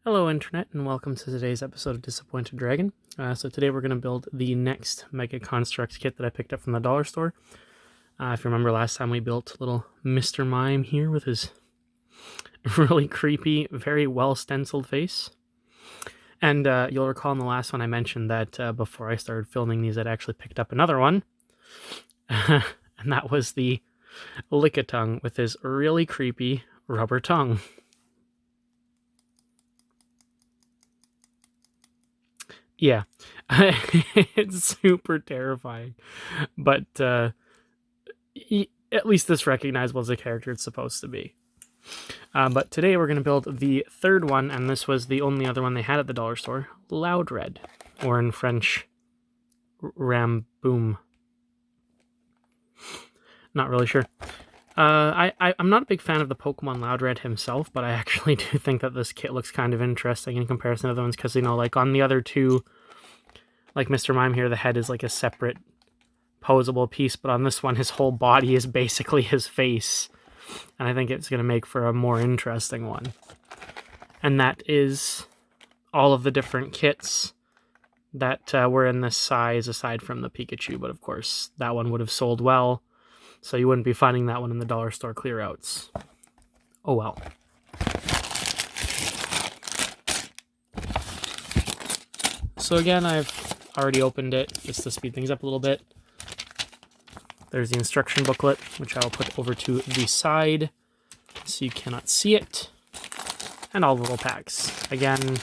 Hello Internet, and welcome to today's episode of Disappointed Dragon. So today we're going to build the next Mega Construct kit that I picked up from the dollar store. If you remember last time we built little Mr. Mime here with his really creepy, very well stenciled face. And you'll recall in the last one I mentioned that before I started filming these I'd actually picked up another one. And that was the Lickitung with his really creepy rubber tongue. Yeah, it's super terrifying, but at least this recognizable as a character it's supposed to be. But today we're going to build the third one, and this was the only other one they had at the dollar store, Loud Red, or in French, Ramboom. Not really sure. I'm not a big fan of the Pokemon Loud Red himself, but I actually do think that this kit looks kind of interesting in comparison to other ones, because, you know, like on the other two, like Mr. Mime here, the head is like a separate posable piece, but on this one, his whole body is basically his face, and I think it's going to make for a more interesting one. And that is all of the different kits that were in this size, aside from the Pikachu, but of course, that one would have sold well, so you wouldn't be finding that one in the dollar store clearouts. Oh well. So again, I've already opened it just to speed things up a little bit. There's the instruction booklet, which I'll put over to the side so you cannot see it. And all the little packs. Again,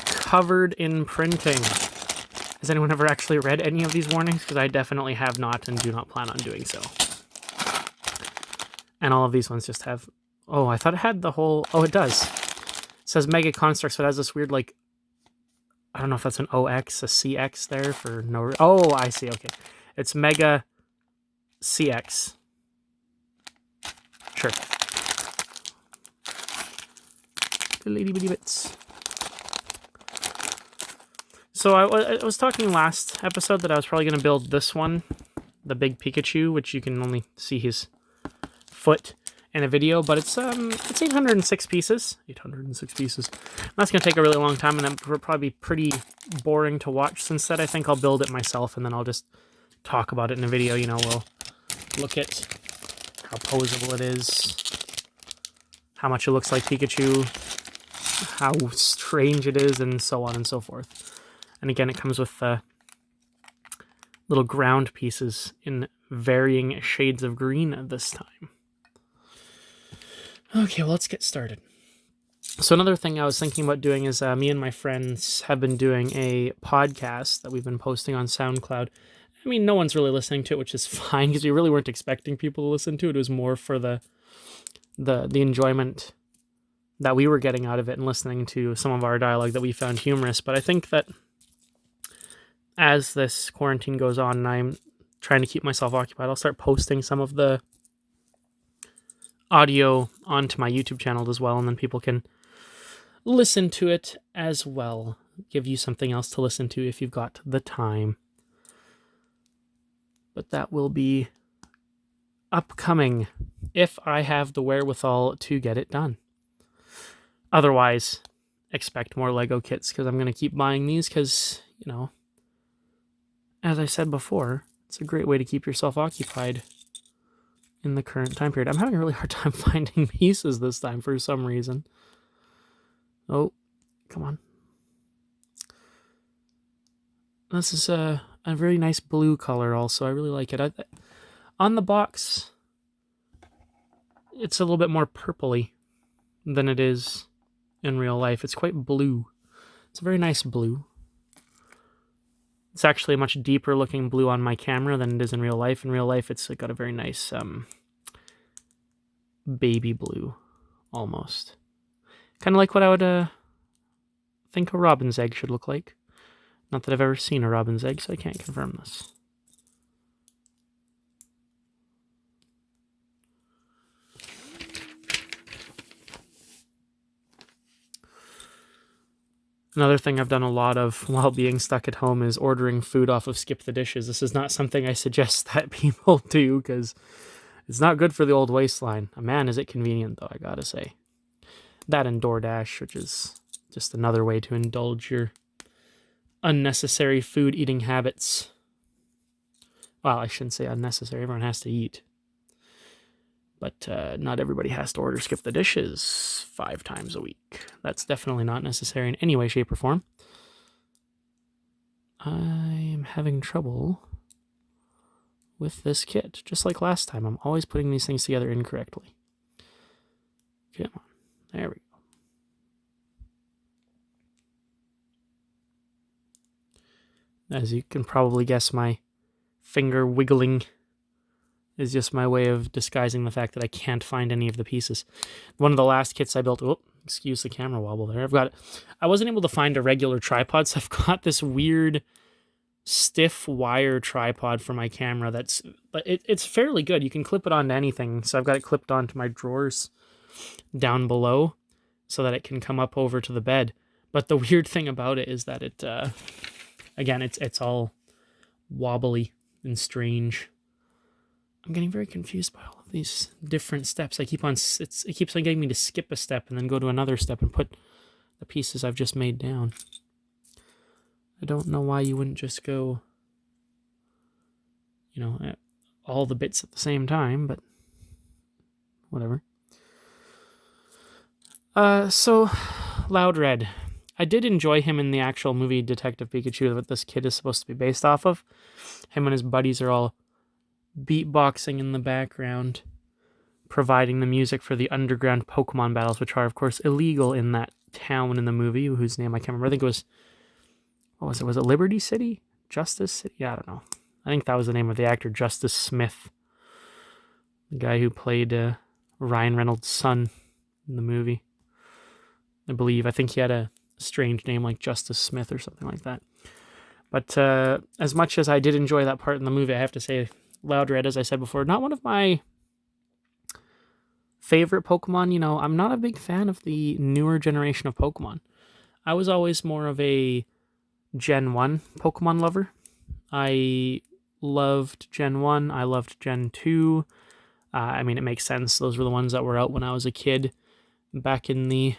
covered in printing. Has anyone ever actually read any of these warnings? Because I definitely have not and do not plan on doing so. And all of these ones just have... Oh, I thought it had the whole... Oh, it does. It says Mega Construct, so it has this weird, like... I don't know if that's an OX, a CX there for no... Oh, I see, okay. It's Mega CX. Sure. The lady bitty bits. So I was talking last episode that I was probably going to build this one, the big Pikachu, which you can only see his foot in a video, but it's 806 pieces. 806 pieces. That's going to take a really long time, and then probably be pretty boring to watch. So instead, I think I'll build it myself, and then I'll just talk about it in a video. You know, we'll look at how posable it is, how much it looks like Pikachu, how strange it is, and so on and so forth. And again, it comes with little ground pieces in varying shades of green at this time. Okay, well, let's get started. So another thing I was thinking about doing is me and my friends have been doing a podcast that we've been posting on SoundCloud. I mean, no one's really listening to it, which is fine, because we really weren't expecting people to listen to it. It was more for the enjoyment that we were getting out of it and listening to some of our dialogue that we found humorous. But I think that as this quarantine goes on and I'm trying to keep myself occupied, I'll start posting some of the audio onto my YouTube channel as well, and then people can listen to it as well. Give you something else to listen to if you've got the time. But that will be upcoming if I have the wherewithal to get it done. Otherwise, expect more Lego kits, because I'm going to keep buying these because, you know, as I said before, it's a great way to keep yourself occupied in the current time period. I'm having a really hard time finding pieces this time for some reason. Oh, come on. This is a very nice blue color also. I really like it. On the box, it's a little bit more purpley than it is in real life. It's quite blue. It's a very nice blue. It's actually a much deeper looking blue on my camera than it is in real life. In real life, it's got a very nice baby blue, almost. Kind of like what I would think a robin's egg should look like. Not that I've ever seen a robin's egg, so I can't confirm this. Another thing I've done a lot of while being stuck at home is ordering food off of Skip the Dishes. This is not something I suggest that people do, because it's not good for the old waistline. Man, is it convenient, though, I gotta say. That and DoorDash, which is just another way to indulge your unnecessary food eating habits. Well, I shouldn't say unnecessary. Everyone has to eat. But not everybody has to order skip the dishes 5 times a week. That's definitely not necessary in any way, shape, or form. I am having trouble with this kit. Just like last time, I'm always putting these things together incorrectly. Come on. There we go. As you can probably guess, my finger wiggling is just my way of disguising the fact that I can't find any of the pieces. One of the last kits I built, excuse the camera wobble there. I wasn't able to find a regular tripod, so I've got this weird stiff wire tripod for my camera but it's fairly good. You can clip it onto anything. So I've got it clipped onto my drawers down below so that it can come up over to the bed. But the weird thing about it is that it, again, it's all wobbly and strange. I'm getting very confused by all of these different steps. It keeps on getting me to skip a step and then go to another step and put the pieces I've just made down. I don't know why you wouldn't just go, all the bits at the same time, but whatever. So, Loud Red. I did enjoy him in the actual movie Detective Pikachu that this kid is supposed to be based off of. Him and his buddies are all beatboxing in the background, providing the music for the underground Pokemon battles, which are, of course, illegal in that town in the movie, whose name I can't remember. I think it was, what was it? Was it Liberty City? Justice City? Yeah, I don't know. I think that was the name of the actor, Justice Smith, the guy who played Ryan Reynolds' son in the movie. I think he had a strange name like Justice Smith or something like that. But as much as I did enjoy that part in the movie, I have to say, Loud Red, as I said before, not one of my favorite Pokemon. I'm not a big fan of the newer generation of Pokemon. I was always more of a Gen 1 Pokemon lover. I loved Gen 1. I loved Gen 2. It makes sense. Those were the ones that were out when I was a kid back in the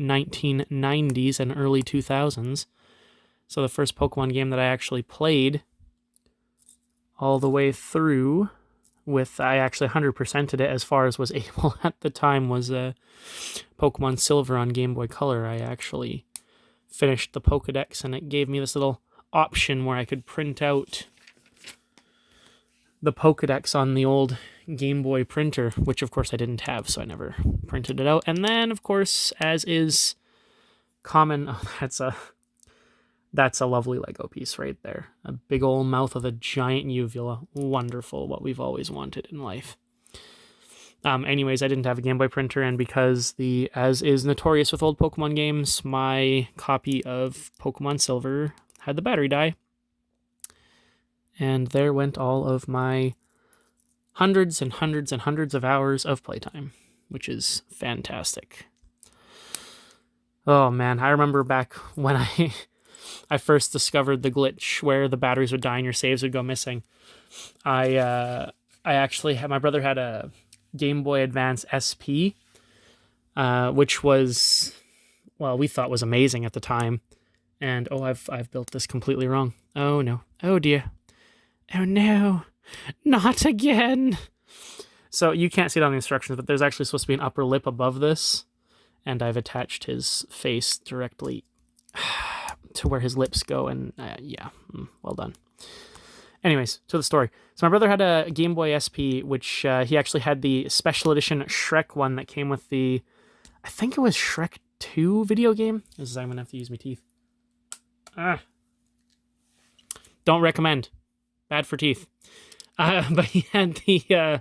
1990s and early 2000s. So the first Pokemon game that I actually played all the way through I actually 100%ed it as far as was able at the time, was Pokemon Silver on Game Boy Color. I actually finished the Pokedex and it gave me this little option where I could print out the Pokedex on the old Game Boy printer, which of course I didn't have, so I never printed it out. And then, of course, as is common, that's a lovely Lego piece right there. A big old mouth of a giant uvula. Wonderful, what we've always wanted in life. Anyways, I didn't have a Game Boy printer, and because as is notorious with old Pokemon games, my copy of Pokemon Silver had the battery die. And there went all of my hundreds and hundreds and hundreds of hours of playtime, which is fantastic. Oh man, I remember back when I first discovered the glitch where the batteries would die and your saves would go missing. I actually had, my brother had a Game Boy Advance SP, which was, well, we thought was amazing at the time. And I've built this completely wrong. Oh no. Oh dear. Oh no. Not again. So you can't see it on the instructions, but there's actually supposed to be an upper lip above this. And I've attached his face directly to where his lips go. And well done. Anyways, to the story. So my brother had a Game Boy SP, which he actually had the special edition Shrek one that came with the, I think it was Shrek 2 video game. This is, I'm going to have to use my teeth. Don't recommend. Bad for teeth. But he had the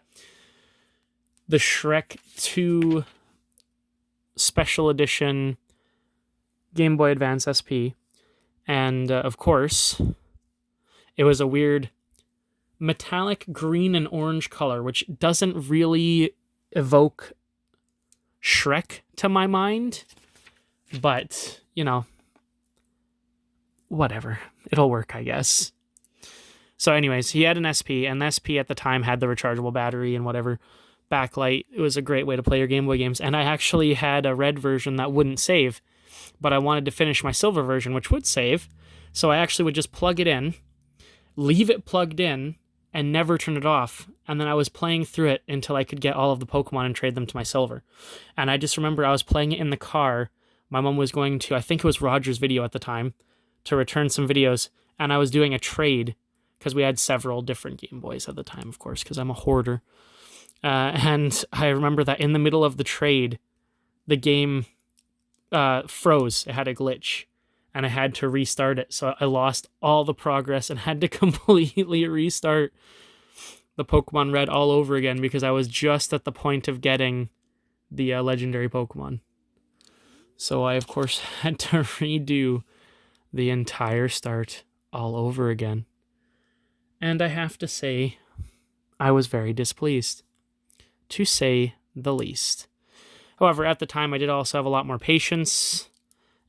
Shrek 2 special edition Game Boy Advance SP. And, of course, it was a weird metallic green and orange color, which doesn't really evoke Shrek to my mind. But, whatever. It'll work, I guess. So anyways, he had an SP, and the SP at the time had the rechargeable battery and whatever. backlight. It was a great way to play your Game Boy games. And I actually had a red version that wouldn't save, but I wanted to finish my silver version, which would save. So I actually would just plug it in, leave it plugged in, and never turn it off. And then I was playing through it until I could get all of the Pokemon and trade them to my silver. And I just remember I was playing it in the car. My mom was going to, I think it was Roger's Video at the time, to return some videos. And I was doing a trade because we had several different Game Boys at the time, of course, because I'm a hoarder. And I remember that in the middle of the trade, the game froze. It had a glitch. And I had to restart it. So I lost all the progress and had to completely restart the Pokemon Red all over again because I was just at the point of getting the legendary Pokemon. So I, of course, had to redo the entire start all over again. And I have to say, I was very displeased, to say the least. However, at the time, I did also have a lot more patience.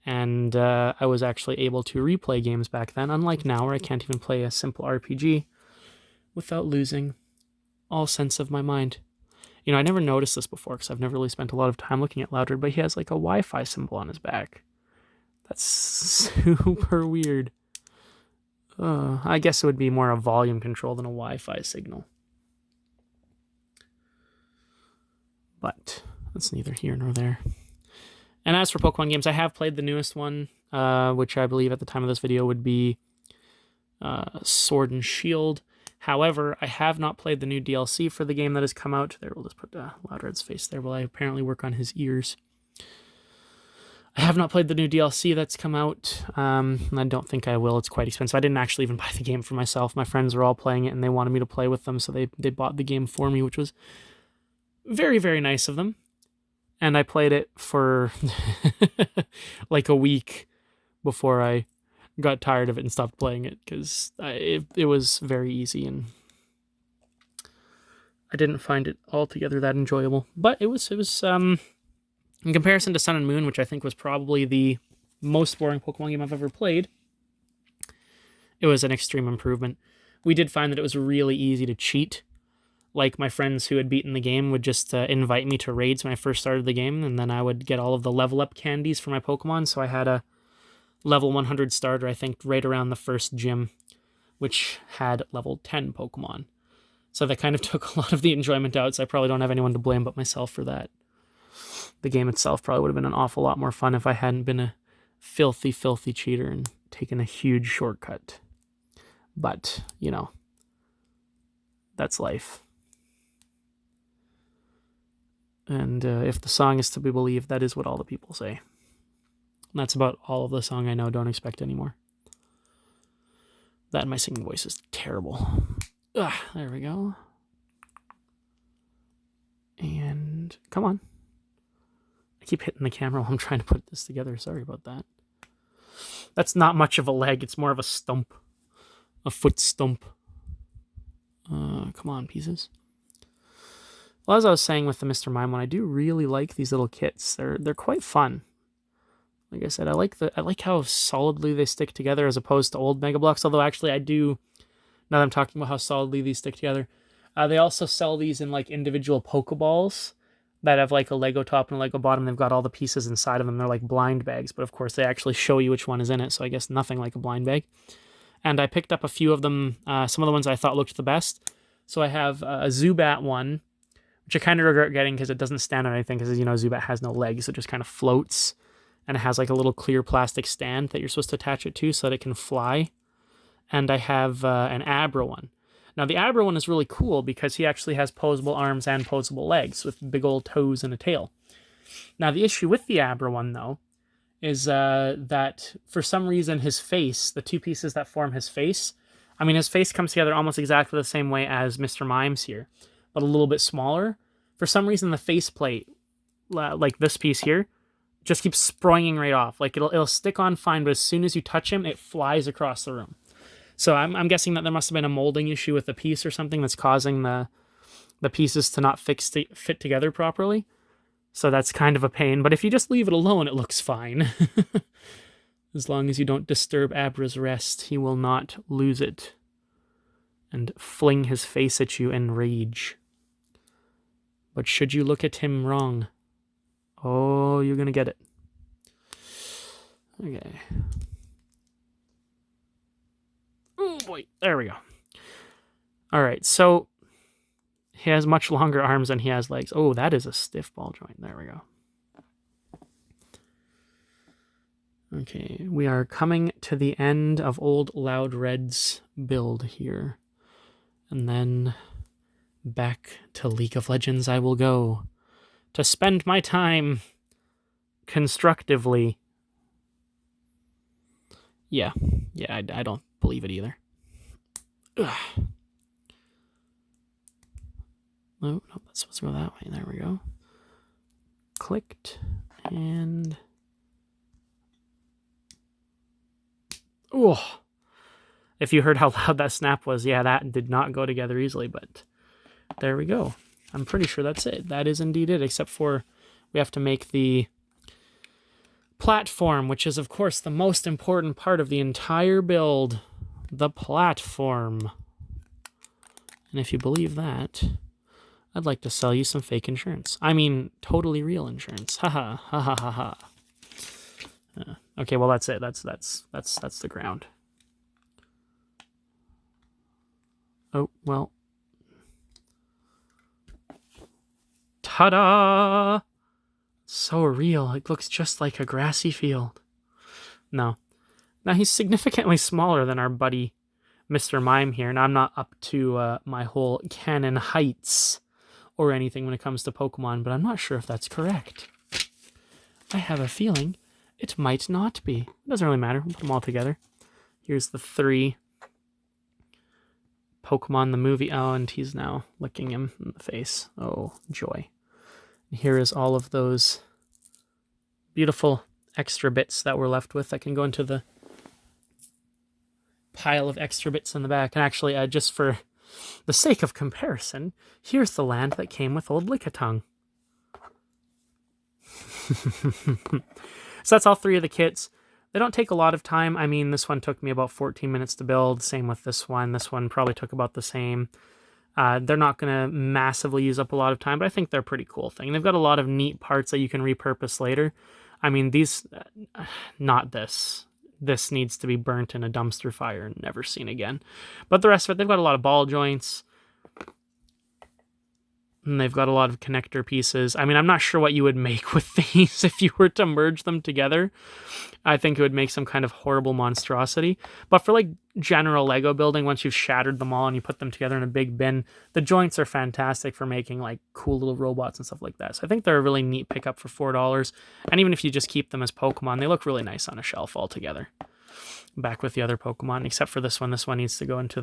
And I was actually able to replay games back then, unlike now where I can't even play a simple RPG without losing all sense of my mind. You know, I never noticed this before because I've never really spent a lot of time looking at Loudred, but he has like a Wi-Fi symbol on his back. That's super weird. I guess it would be more a volume control than a Wi-Fi signal. But that's neither here nor there. And as for Pokemon games, I have played the newest one, which I believe at the time of this video would be Sword and Shield. However, I have not played the new DLC for the game that has come out. There, we'll just put Loudred's face there while I apparently work on his ears. I have not played the new DLC that's come out, and I don't think I will. It's quite expensive. I didn't actually even buy the game for myself. My friends were all playing it, and they wanted me to play with them, so they bought the game for me, which was very, very nice of them. And I played it for like a week before I got tired of it and stopped playing it because it was very easy and I didn't find it altogether that enjoyable. But it was in comparison to Sun and Moon, which I think was probably the most boring Pokemon game I've ever played, it was an extreme improvement. We did find that it was really easy to cheat. Like, my friends who had beaten the game would just invite me to raids when I first started the game, and then I would get all of the level up candies for my Pokemon, so I had a level 100 starter, I think, right around the first gym, which had level 10 Pokemon. So that kind of took a lot of the enjoyment out, so I probably don't have anyone to blame but myself for that. The game itself probably would have been an awful lot more fun if I hadn't been a filthy, filthy cheater and taken a huge shortcut. But, you know, that's life. And if the song is to be believed, that is what all the people say. And that's about all of the song I know. Don't expect any more. That and my singing voice is terrible. There we go. And come on. I keep hitting the camera while I'm trying to put this together. Sorry about that. That's not much of a leg. It's more of a stump. A foot stump. Come on, pieces. Well, as I was saying with the Mr. Mime one, I do really like these little kits. They're quite fun. Like I said, I like how solidly they stick together as opposed to old Mega Bloks. Although actually I do, now that I'm talking about how solidly these stick together, they also sell these in like individual Pokeballs that have like a Lego top and a Lego bottom. They've got all the pieces inside of them. They're like blind bags, but of course they actually show you which one is in it. So I guess nothing like a blind bag. And I picked up a few of them, some of the ones I thought looked the best. So I have a Zubat one, which I kind of regret getting because it doesn't stand on anything because, you know, Zubat has no legs. So it just kind of floats. And it has like a little clear plastic stand that you're supposed to attach it to so that it can fly. And I have an Abra one. Now, the Abra one is really cool because he actually has posable arms and posable legs with big old toes and a tail. Now, the issue with the Abra one, though, is that for some reason his face, the two pieces that form his face, I mean, his face comes together almost exactly the same way as Mr. Mime's here, but a little bit smaller. For some reason, the faceplate, like this piece here, just keeps springing right off. Like, it'll stick on fine, but as soon as you touch him, it flies across the room. So I'm guessing that there must have been a molding issue with the piece or something that's causing the pieces to not fit together properly. So that's kind of a pain. But if you just leave it alone, it looks fine. As long as you don't disturb Abra's rest, he will not lose it and fling his face at you in rage. But should you look at him wrong, oh, you're going to get it. Okay. Oh, boy. There we go. All right, so he has much longer arms than he has legs. Oh, that is a stiff ball joint. There we go. Okay, we are coming to the end of Old Loud Red's build here. And then back to League of Legends I will go to spend my time constructively. Yeah, I don't believe it either. Ugh. No, that's supposed to go that way. There we go. Clicked, and... Oh! If you heard how loud that snap was, yeah, that did not go together easily, but there we go. I'm pretty sure that's it. That is indeed it, except for we have to make the platform, which is, of course, the most important part of the entire build. The platform. And if you believe that... I'd like to sell you some fake insurance. I mean, totally real insurance. Haha, ha ha ha ha. Okay, well that's it. That's the ground. Oh well. Ta-da! So real. It looks just like a grassy field. No. Now he's significantly smaller than our buddy Mr. Mime here, and I'm not up to my whole canon heights or anything when it comes to Pokemon, but I'm not sure if that's correct. I have a feeling it might not be. It doesn't really matter. We'll put them all together. Here's the 3 Pokemon the movie. Oh, and he's now licking him in the face. Oh, joy. And here is all of those beautiful extra bits that we're left with that can go into the pile of extra bits in the back. And actually, just for the sake of comparison, here's the land that came with old Lickitung. So that's all 3 of the kits. They don't take a lot of time. I mean, this one took me about 14 minutes to build. Same with this one. This one probably took about the same. They're not going to massively use up a lot of time, but I think they're a pretty cool thing. They've got a lot of neat parts that you can repurpose later. I mean, these... not this. This needs to be burnt in a dumpster fire and never seen again. But the rest of it, they've got a lot of ball joints. And they've got a lot of connector pieces. I mean, I'm not sure what you would make with these if you were to merge them together. I think it would make some kind of horrible monstrosity. But for like general Lego building, once you've shattered them all and you put them together in a big bin, the joints are fantastic for making like cool little robots and stuff like that. So I think they're a really neat pickup for $4. And even if you just keep them as Pokemon, they look really nice on a shelf altogether. Back with the other Pokemon, except for this one. This one needs to go into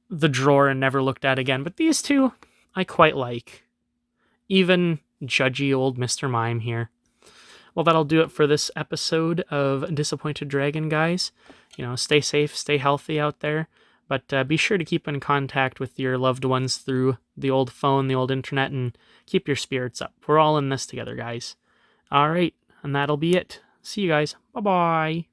the drawer and never looked at again. But these two, I quite like. Even judgy old Mr. Mime here. Well, that'll do it for this episode of Disappointed Dragon, guys. You know, stay safe, stay healthy out there. But be sure to keep in contact with your loved ones through the old phone, the old internet, and keep your spirits up. We're all in this together, guys. All right, and that'll be it. See you guys. Bye-bye.